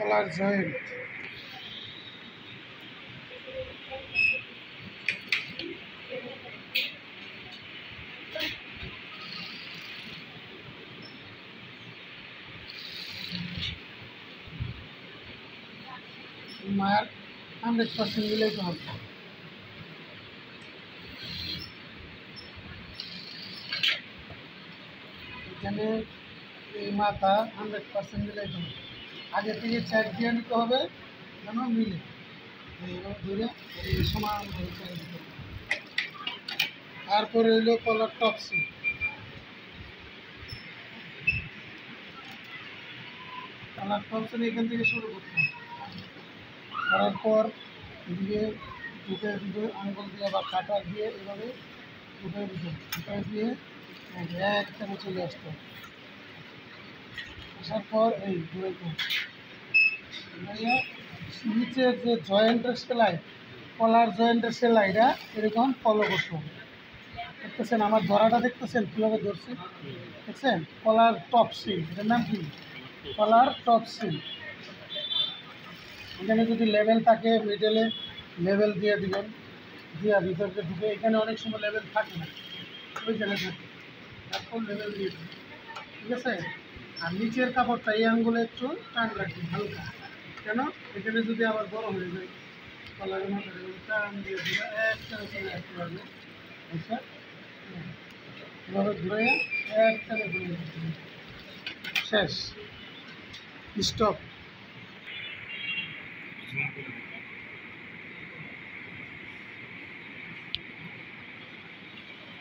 কলার joint. মার 100% মিলাইতে হবে। এখানে এই মাথা 100% মিলাইতে হবে। আগে থেকে চেক দিয়ে নিতে হবে যেন মিলে। এইভাবে ধরে এই সমান করে ছেড়ে দিতে হবে। তারপরে হইলো কলার টপসি। কলার টপসি এখান থেকে শুরু করতে হবে। করার পর এদিকে ঢুকে দিবে আঙুল দিয়ে বা কাটা দিয়ে এভাবে ঢুকে দিতে হবে। ঢুকে দিয়ে একটানে চলে আসতে হবে। আসার পর এই ঘুরাইতে হবে। নিচের যে জয়েন্টের সেলাই, কলার জয়েন্টের সেলাইটা এরকম ফলো করতে হবে। দেখতেছেন আমার ধরাটা, দেখতেছেন কীভাবে ধরছি, দেখছেন? কলার টপ সিল, এটার নাম কি? কলার টপ সিল। এখানে যদি লেভেল থাকে মিডলে লেভেল দিয়ে দিবেন, দিয়ে ভিতরকে ঢুকে। এখানে অনেক সময় লেভেল থাকে না, ওইখানে থাকে, তারপর লেভেল দিয়ে দিবেন, ঠিক আছে? আর নিচের কাপড়টা এই আঙ্গুলে একটু টান রাখবেন হালকা, কেন? এখানে যদি আবার বড় হয়ে যায় কলারের মাথাটা টান দিয়ে দিলে একটানে চলে আসতে পারবে। আচ্ছা, এভাবে ঘুরে একটানে ঘুরে দিতে হবে। শেষ, স্টপ।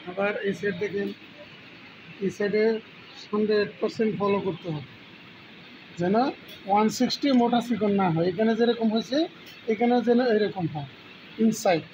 আবার এই সাইড দেখেন, এই সাইডে 100% ফলো করতে হবে যেন 160 মোটা চিকন না হয়। এখানে যেরকম হয়েছে এখানেও যেন এরকম হয় ইনসাইড।